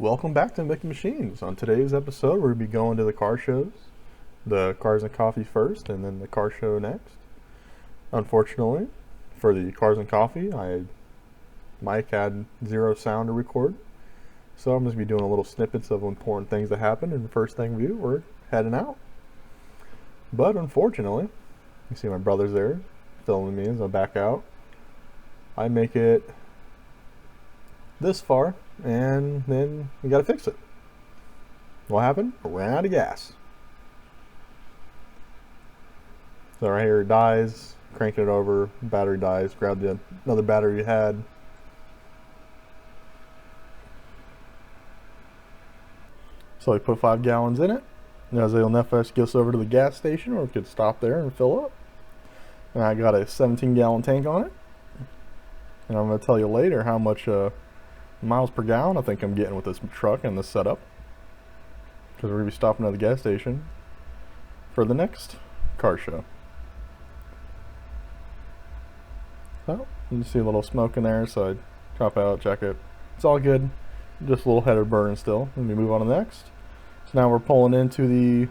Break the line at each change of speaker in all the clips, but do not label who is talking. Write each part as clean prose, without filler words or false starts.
Welcome back to Making Machines. On today's episode, we're going to be going to the car shows. The Cars and Coffee first, and then the car show next. Unfortunately, for the Cars and Coffee, Mike had zero sound to record. So I'm just going to be doing a little snippets of important things that happened, and the first thing we do, we're heading out. But unfortunately, you see my brother's there, filming me as I back out. I make it this far, and then we gotta fix it. What happened? I ran out of gas. So right here it dies, cranking it over, battery dies, grab another battery you had. So I put 5 gallons in it. And as it'll nefesh get us over to the gas station, or we could stop there and fill up. And I got a 17-gallon tank on it. And I'm gonna tell you later how much miles per gallon I think I'm getting with this truck and this setup, because we're going to be stopping at the gas station for the next car show. So you see a little smoke in there, so I drop out, check it. It's all good, just a little header burn still. Let me move on to the next. So now we're pulling into the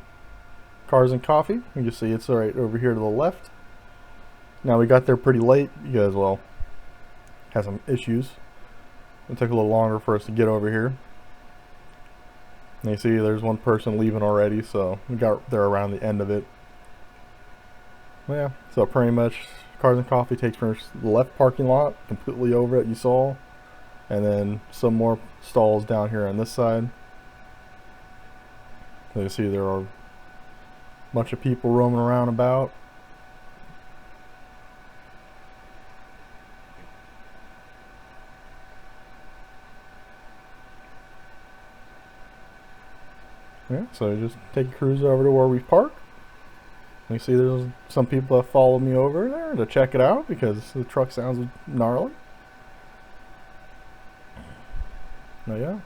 Cars and Coffee. You can see it's right over here to the left. Now we got there pretty late because, well, had some issues. It took a little longer for us to get over here. And you see there's one person leaving already, so we got there around the end of it. Yeah, so pretty much Cars and Coffee takes from the left parking lot, completely over it, you saw. And then some more stalls down here on this side. So you see there are a bunch of people roaming around about. Yeah, so just take a cruise over to where we park. You see there's some people that followed me over there to check it out because the truck sounds gnarly. Oh yeah.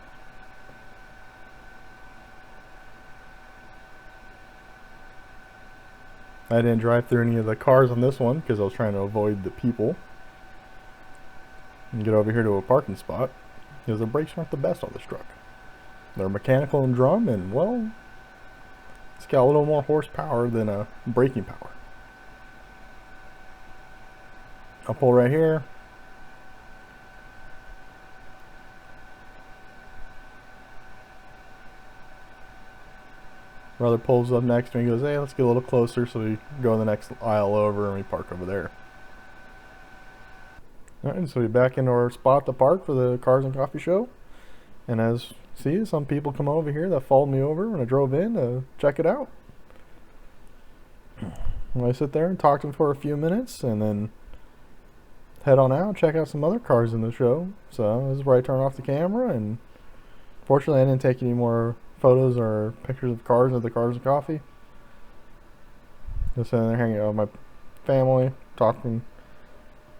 I didn't drive through any of the cars on this one because I was trying to avoid the people. And get over here to a parking spot because the brakes aren't the best on this truck. They're mechanical and drum, and well, it's got a little more horsepower than a braking power. I'll pull right here. Brother pulls up next to me and goes, hey, let's get a little closer, so we go the next aisle over and we park over there. Alright, so we back into our spot to park for the Cars and Coffee show. And as see, some people come over here that followed me over when I drove in to check it out. I sit there and talk to them for a few minutes and then head on out and check out some other cars in the show. So this is where I turn off the camera, and fortunately I didn't take any more photos or pictures of cars at the Cars and Coffee. Just sitting there hanging out with my family, talking,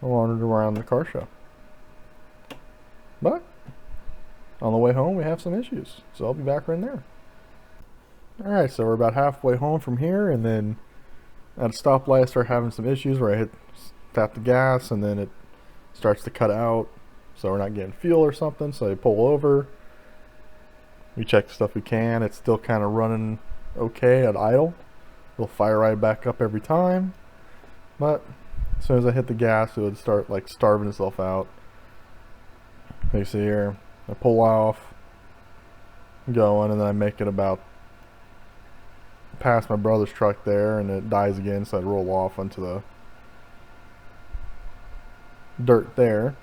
wandered around the car show. But on the way home, we have some issues, so I'll be back right there. Alright, so we're about halfway home from here, and then at a stoplight I start having some issues where I tap the gas, and then it starts to cut out, so we're not getting fuel or something, so I pull over. We check the stuff we can. It's still kind of running okay at idle. It'll fire right back up every time, but as soon as I hit the gas, it would start like starving itself out. You see here, I pull off, going, and then I make it about past my brother's truck there, and it dies again, so I roll off onto the dirt there.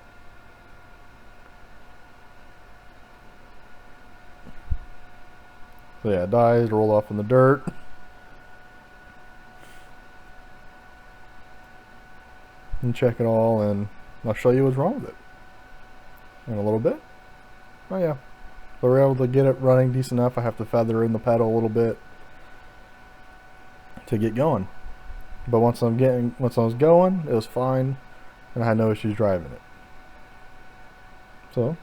So yeah, it dies, roll off in the dirt. And check it all, and I'll show you what's wrong with it in a little bit. Oh yeah, so we're able to get it running decent enough. I have to feather in the pedal a little bit to get going, but once I was going, it was fine, and I had no issues driving it. So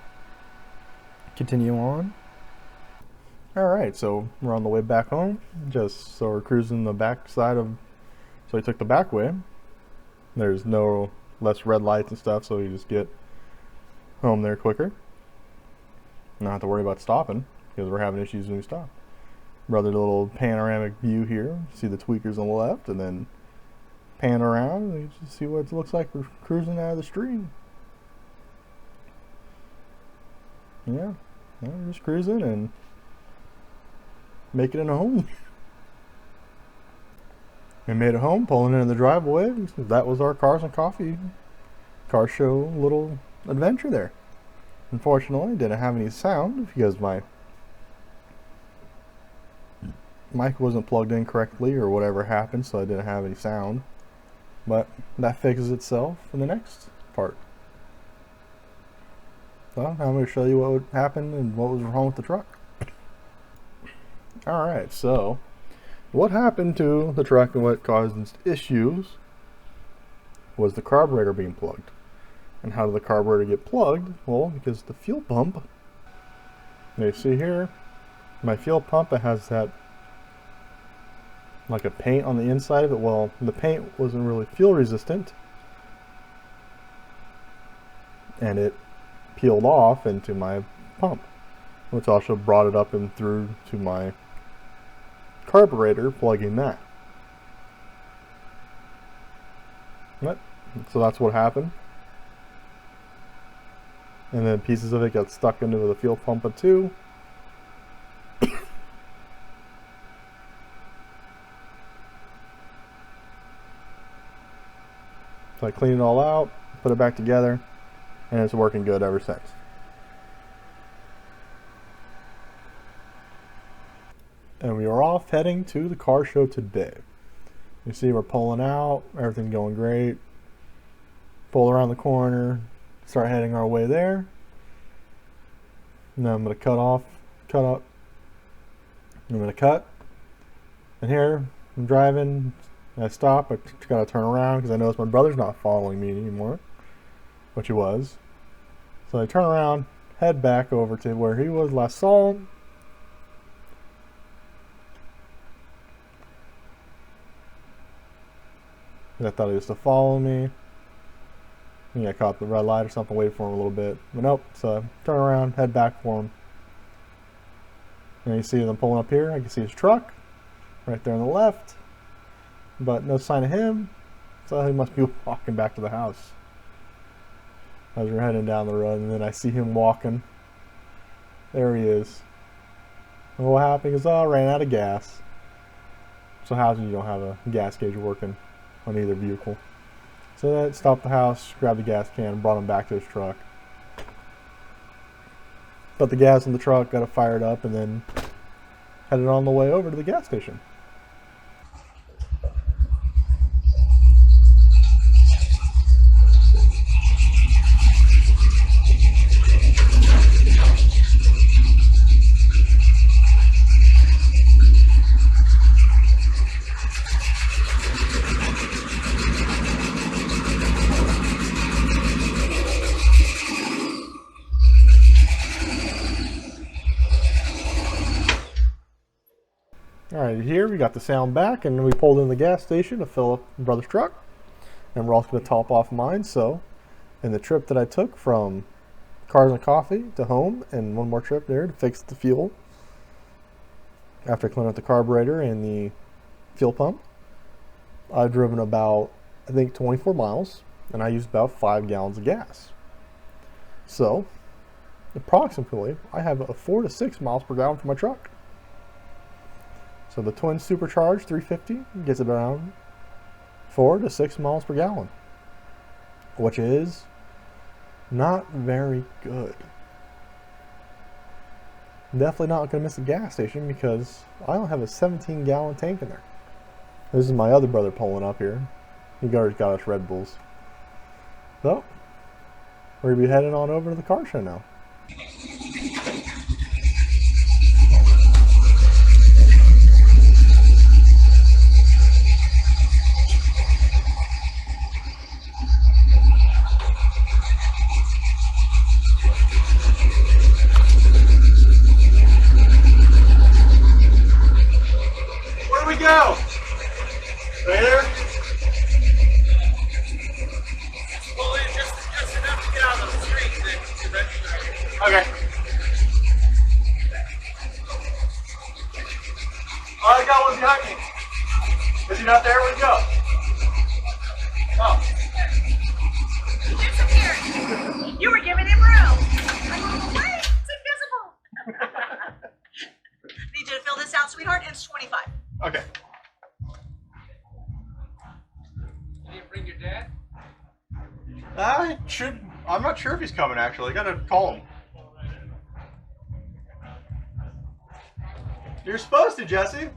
continue on. Alright, so we're on the way back home. So we're cruising the back side of, so we took the back way. There's no less red lights and stuff, so you just get home there quicker. Not have to worry about stopping because we're having issues when we stop. Rather, the little panoramic view here. See the tweakers on the left, and then pan around and you just see what it looks like we're cruising out of the stream. Yeah, we're just cruising and making it home. We made it home, pulling into the driveway. That was our Cars and Coffee car show little adventure there. Unfortunately, didn't have any sound because my mic wasn't plugged in correctly or whatever happened, so I didn't have any sound. But that fixes itself in the next part. So I'm going to show you what happened and what was wrong with the truck. Alright, so what happened to the truck and what caused issues was the carburetor being plugged. And how did the carburetor get plugged? Well, because the fuel pump, you see here, my fuel pump, it has that like a paint on the inside of it. Well, the paint wasn't really fuel resistant, and it peeled off into my pump, which also brought it up and through to my carburetor, plugging that. Yep. So that's what happened. And then pieces of it got stuck into the fuel pump too. So I cleaned it all out, put it back together, and it's working good ever since. And we are off heading to the car show today. You see we're pulling out, everything's going great. Pull around the corner, start heading our way there. Now I'm going to cut up. I'm going to cut. And here, I'm driving. I stop. I got to turn around because I notice my brother's not following me anymore, which he was. So I turn around, head back over to where he was last saw him. I thought he was to follow me. I think I caught the red light or something, waited for him a little bit. But nope, so turn around, head back for him. And you see them pulling up here. I can see his truck right there on the left. But no sign of him. So he must be walking back to the house. As we're heading down the road, and then I see him walking. There he is. And what happened is, I ran out of gas. So how do you don't have a gas gauge working on either vehicle? So that stopped the house, grabbed the gas can, and brought him back to his truck. Put the gas in the truck, got it fired up, and then headed on the way over to the gas station. Alright, here we got the sound back, and we pulled in the gas station to fill up my brother's truck, and we're also going to top off mine. So in the trip that I took from Cars and Coffee to home, and one more trip there to fix the fuel after cleaning out the carburetor and the fuel pump, I've driven about, I think, 24 miles, and I used about 5 gallons of gas. So approximately I have a 4 to 6 miles per gallon for my truck. So the twin supercharged 350 gets around 4 to 6 miles per gallon, which is not very good. Definitely not going to miss a gas station because I don't have a 17-gallon tank in there. This is my other brother pulling up here. He already got us Red Bulls. So we're going to be heading on over to the car show now.
Go! Right there? Well, just enough to get out of the street. Okay. following behind me? Is he not there? Where'd he go? Oh.
He disappeared. You were giving him room. I go, wait, it's invisible. Need you to fill this out, sweetheart, and it's 25.
Okay.
You didn't bring your dad?
I'm not sure if he's coming, actually. I gotta call him. You're supposed to, Jesse.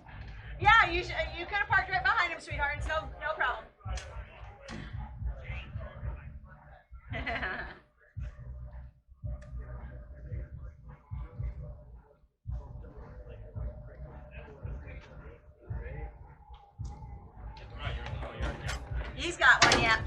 Yeah, you could have parked right behind him, sweetheart. It's no problem. He's got one, yeah.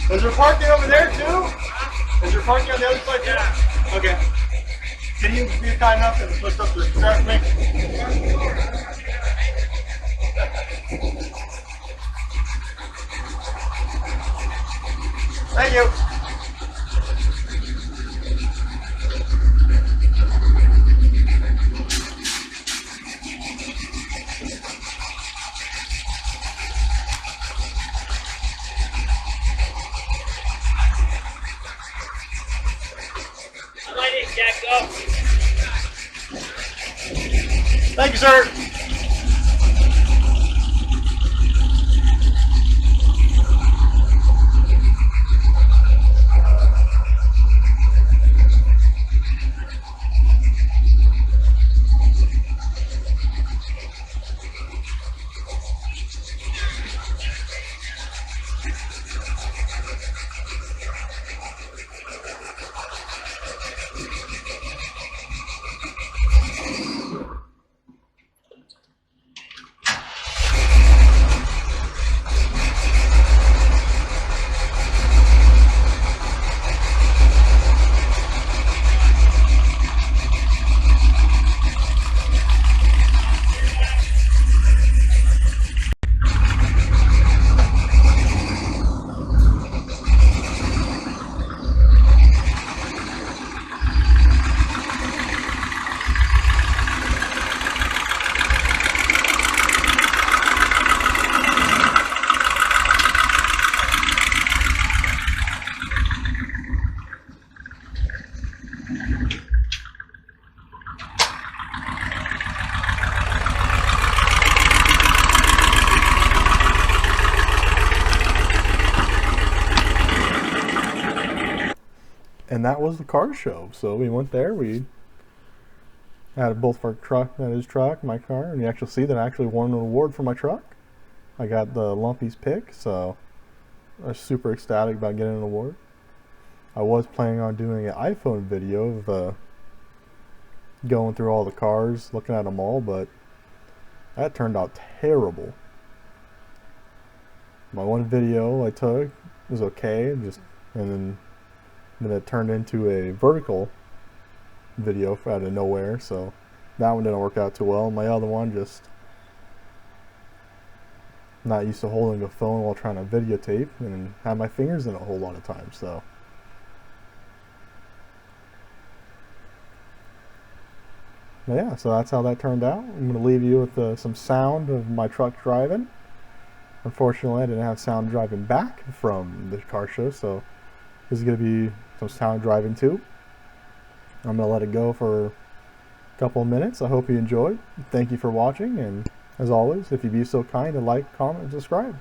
Is there parking over there too? Is there parking on the other side too? Yeah. Okay. Can you be kind enough and lift up the strap for me? Thank you. Thank you, sir.
And that was the car show. So we went there. We had both our truck, his truck, my car, and you actually see that I actually won an award for my truck. I got the Lumpy's pick, so I was super ecstatic about getting an award. I was planning on doing an iPhone video of going through all the cars, looking at them all, but that turned out terrible. My one video I took was okay, and then it turned into a vertical video out of nowhere, so that one didn't work out too well. My other one, just not used to holding a phone while trying to videotape and had my fingers in it a whole lot of times, so. But yeah, so that's how that turned out. I'm going to leave you with some sound of my truck driving. Unfortunately, I didn't have sound driving back from the car show, so this is going to be some sound driving too. I'm going to let it go for a couple of minutes. I hope you enjoyed. Thank you for watching, and as always, if you'd be so kind to like, comment, and subscribe.